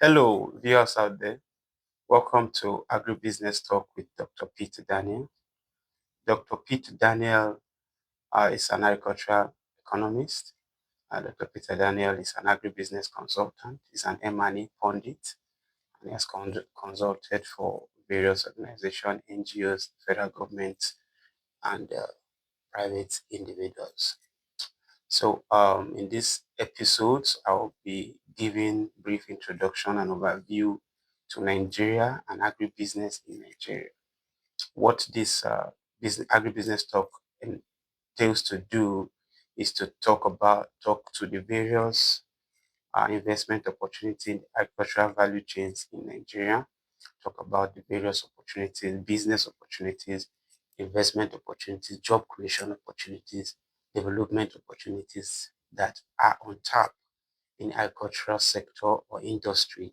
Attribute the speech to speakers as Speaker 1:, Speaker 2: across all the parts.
Speaker 1: Hello, viewers out there. Welcome to Agribusiness Talk with Dr. Peter Daniel. Dr. Peter Daniel is an agricultural economist. Dr. Peter Daniel is an agribusiness consultant. He's an M&E pundit, and he has consulted for various organizations, NGOs, federal government, and private individuals. So, in this episode, I'll be giving brief introduction and overview to Nigeria and agribusiness in Nigeria. What this agribusiness talk entails to do is to talk to the various investment opportunity in the agricultural value chains in Nigeria, talk about the various opportunities, business opportunities, investment opportunities, job creation opportunities, development opportunities that are on tap in agricultural sector or industry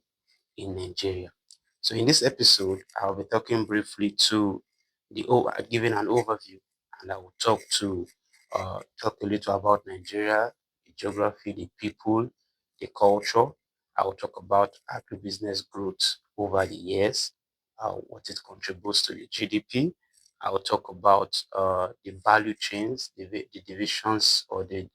Speaker 1: in Nigeria. So in this episode, I'll be talking briefly to giving an overview, and I will talk a little about Nigeria, the geography, the people, the culture. I will talk about agribusiness growth over the years, what it contributes to the GDP. I will talk about the value chains, the divisions or the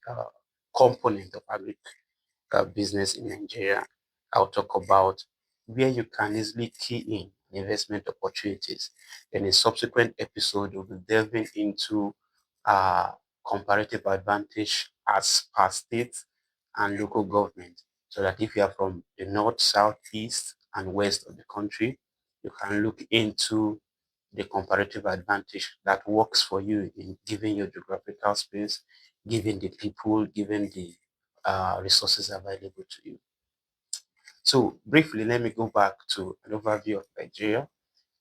Speaker 1: component of business in Nigeria. I'll talk about where you can easily key in investment opportunities. In a subsequent episode, we'll be delving into uh, comparative advantage as per state and local government. So that if you are from the north, south, east, and west of the country, you can look into the comparative advantage that works for you in giving your geographical space, given the people, given the resources available to you. So briefly, let me go back to an overview of Nigeria.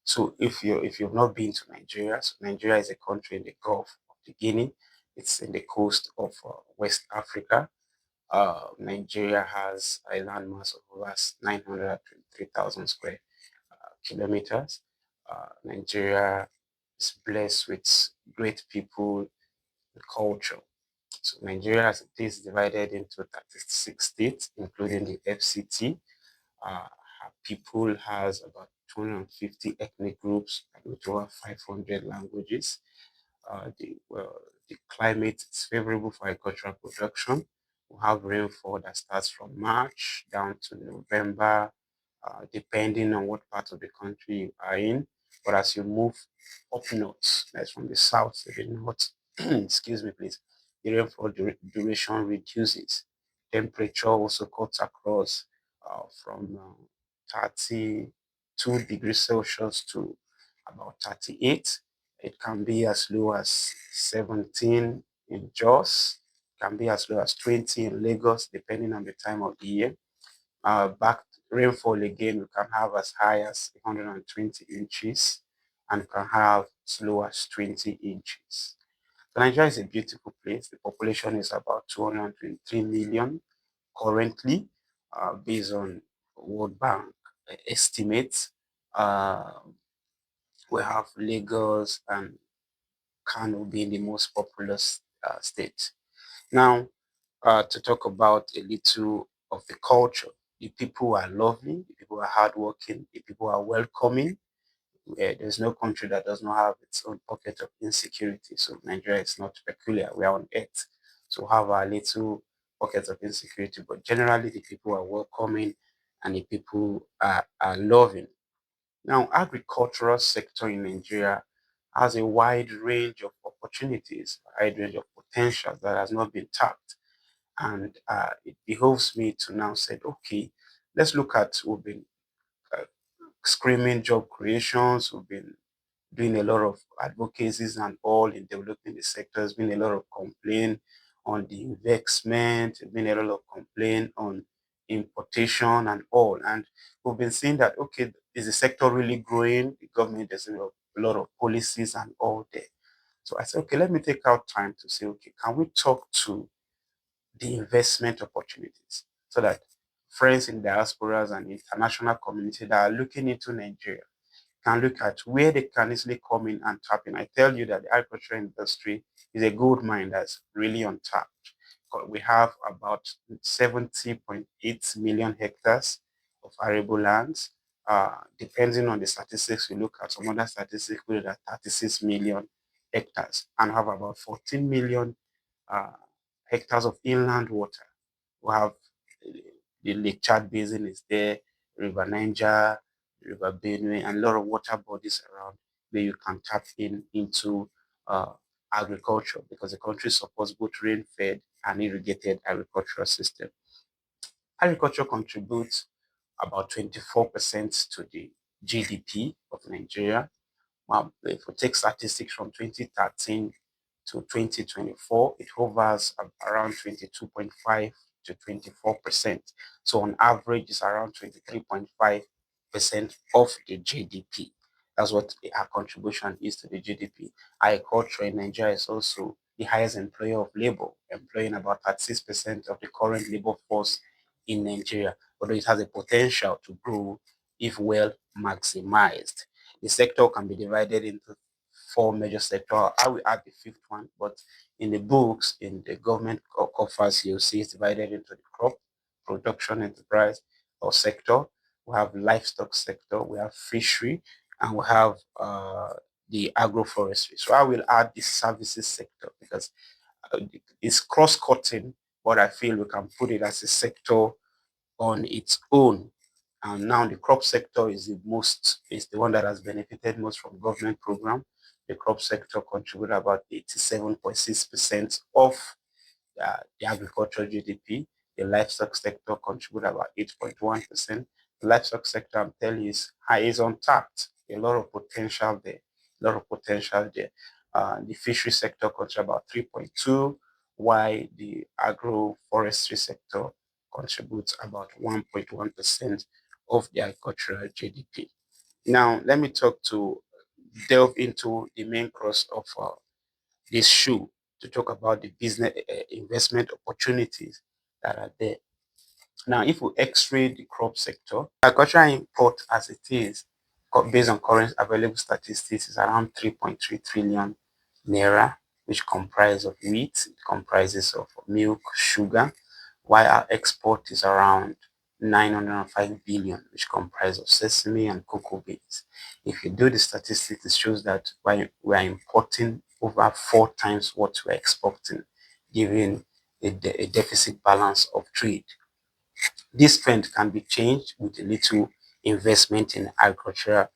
Speaker 1: So if you've not been to Nigeria, so Nigeria is a country in the Gulf of the Guinea. It's in the coast of West Africa. Nigeria has a landmass of over 923,000 square kilometers. Nigeria is blessed with great people and culture. So Nigeria as it is divided into 36 states, including the FCT. Uh, People has about 250 ethnic groups and with over 500 languages. The climate is favorable for agricultural production. We have rainfall that starts from March down to November, depending on what part of the country you are in. But as you move up north, that's from the south to the north, excuse me, please, the rainfall duration reduces. Temperature also cuts across from 32 degrees Celsius to about 38. It can be as low as 17 in Jos, can be as low as 20 in Lagos, depending on the time of the year. Back rainfall again, we can have as high as 120 inches and can have as low as 20 inches. So Nigeria is a beautiful place. The population is about 223 million currently, based on World Bank estimates. Uh, we have Lagos and Kano being the most populous state. Now, to talk about a little of the culture. The people are lovely, the people are hardworking, the people are welcoming. There's no country that does not have its own pocket of insecurity. So Nigeria is not peculiar. We are on earth. So have our little pockets of insecurity. But generally the people are welcoming and the people are loving. Now, agricultural sector in Nigeria has a wide range of opportunities, a wide range of potential that has not been tapped. And it behoves me to now say, okay, let's look at we've been uh, screaming job creations, we've been doing a lot of advocacies and all in developing the sector. There's been a lot of complaint on the investment, there's been a lot of complaint on importation and all. And we've been seeing that, okay, is the sector really growing? The government, there's a lot of policies and all there. So I said, okay, let me take out time to say, okay, can we talk to the investment opportunities so that friends in diasporas and international community that are looking into Nigeria can look at where they can easily come in and tap in. I tell you that the agriculture industry is a gold mine that's really untapped. We have about 70.8 million hectares of arable lands. Depending on the statistics you look at, some other statistics put it at 36 million hectares and have about 14 million uh, hectares of inland water. We have the Lake Chad Basin is there, River Niger, River Benue, and a lot of water bodies around where you can tap into uh, agriculture because the country supports both rain-fed and irrigated agricultural system. Agriculture contributes about 24% to the GDP of Nigeria. Well, if we take statistics from 2013 to 2024, it hovers around 22.5 to 24%. So on average, it's around 23.5% of the GDP. That's what our contribution is to the GDP. Agriculture in Nigeria is also the highest employer of labor, employing about 36% of the current labor force in Nigeria, although it has a potential to grow if well maximized. The sector can be divided into four major sectors. I will add the fifth one, but in the books, in the government coffers, you'll see it's divided into the crop production enterprise or sector. We have livestock sector, we have fishery, and we have the agroforestry. So I will add the services sector because it's cross-cutting, but I feel we can put it as a sector on its own. And now the crop sector is the one that has benefited most from government program. The crop sector contribute about 87.6% of the agricultural GDP. The livestock sector contribute about 8.1%. The livestock sector, I'm telling you, is high, is untapped. A lot of potential there. A lot of potential there. The fishery sector contributes about 3.2, while the agroforestry sector contributes about 1.1% of the agricultural GDP. Now, let me delve into the main cross of this shoe to talk about the business investment opportunities that are there. Now, if we x-ray the crop sector, agricultural import as it is, based on current available statistics, is around 3.3 trillion naira, which comprises of wheat, it comprises of milk, sugar, while our export is around 905 billion, which comprises of sesame and cocoa beans. If you do the statistics, it shows that we are importing over 4 times what we're exporting, giving a deficit balance of trade. This trend can be changed with a little investment in agricultural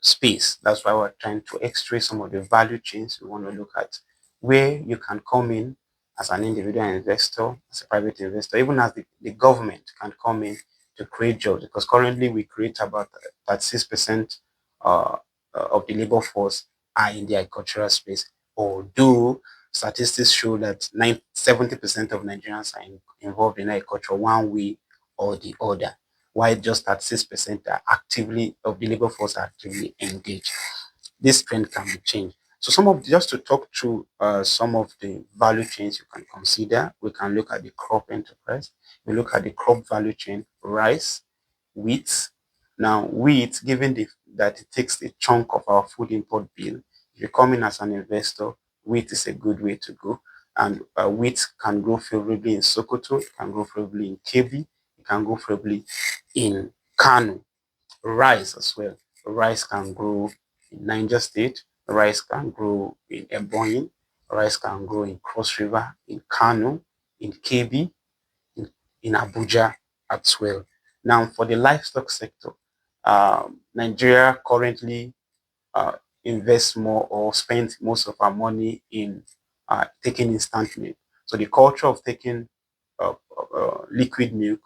Speaker 1: space. That's why we're trying to x-ray some of the value chains. We want to look at where you can come in as an individual investor, as a private investor, even as the government can come in to create jobs. Because currently we create about 36% uh, of the labor force are in the agricultural space. Although statistics show that 70% of Nigerians are involved in agriculture one way or the other, while just 36% are actively of the labor force are actively engaged. This trend can be changed. So just to talk through some of the value chains you can consider, we can look at the crop enterprise. We look at the crop value chain, rice, wheat. Now, wheat, given that it takes a chunk of our food import bill, if you come in as an investor, wheat is a good way to go. And wheat can grow favorably in Sokoto, it can grow favorably in Kebbi, it can grow favorably in Kano. Rice as well. Rice can grow in Niger State, rice can grow in Ebonyi, rice can grow in Cross River, in Kano, in Kebbi, in, in Abuja as well. Now, for the livestock sector, Nigeria currently uh, invests more or spends most of our money in taking instant milk. So the culture of taking liquid milk,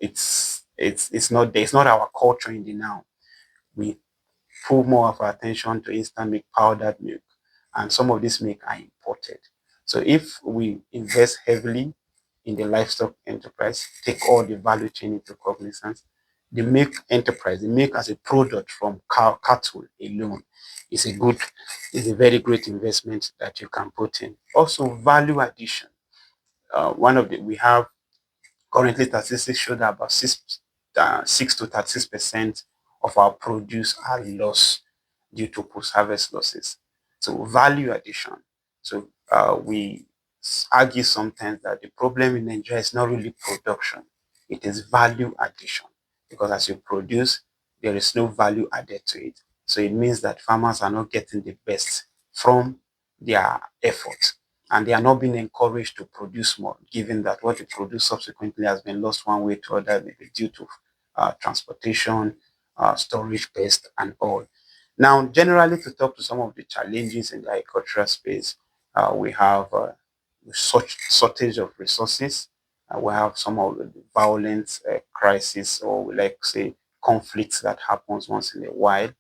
Speaker 1: it's not there. It's not our culture in the now. We put more of our attention to instant milk, powdered milk, and some of this milk are imported. So if we invest heavily in the livestock enterprise, take all the value chain into cognizance, the milk enterprise, the milk as a product from cattle alone is a very great investment that you can put in. Also, value addition. We have currently statistics show that about 6 to 36% of our produce are lost due to post-harvest losses. So value addition. So we argue sometimes that the problem in Nigeria is not really production; it is value addition. because as you produce, there is no value added to it. So it means that farmers are not getting the best from their efforts, and they are not being encouraged to produce more, given that what they produce subsequently has been lost one way to other, maybe due to transportation, storage, pest, and all. Now, generally, to talk to some of the challenges in the agricultural space, we have such shortage of resources. We have some of the violent crisis, or we like to say conflicts that happens once in a while.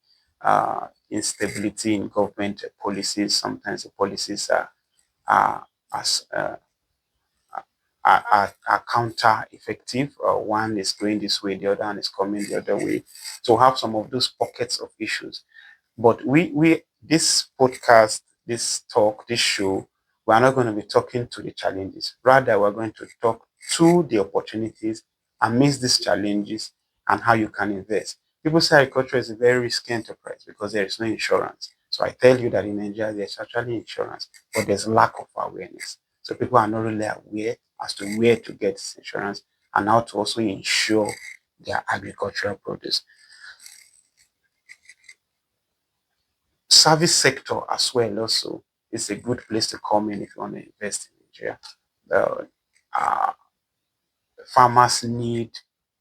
Speaker 1: Instability in government policies. Sometimes the policies are as are counter effective. One is going this way, the other one is coming the other way. So have some of those pockets of issues. But we this podcast, this talk, this show, we are not going to be talking to the challenges. Rather, we're going to talk to the opportunities amidst these challenges and how you can invest. People say agriculture is a very risky enterprise because there is no insurance. So I tell you that in Nigeria there's actually insurance, but there's lack of awareness. So people are not really aware as to where to get this insurance and how to also insure their agricultural produce. Service sector as well also is a good place to come in if you want to invest in Nigeria. The uh, farmers need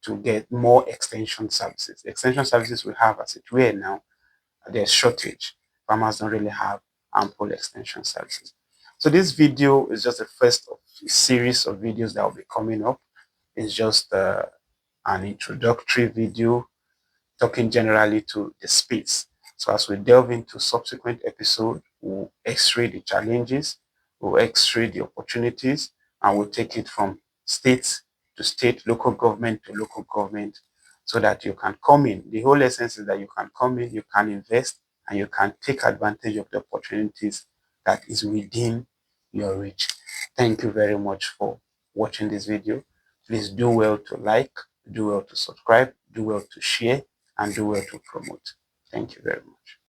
Speaker 1: to get more extension services. Extension services we have as it were now, there's shortage. Farmers don't really have ample extension services. So this video is just the first of a series of videos that will be coming up. It's just an introductory video talking generally to the space. So as we delve into subsequent episodes, we'll x-ray the challenges, we'll x-ray the opportunities, and we'll take it from state to state, local government to local government, so that you can come in. The whole essence is that you can come in, you can invest, and you can take advantage of the opportunities that is within your reach. Thank you very much for watching this video. Please do well to like, do well to subscribe, do well to share, and do well to promote. Thank you very much.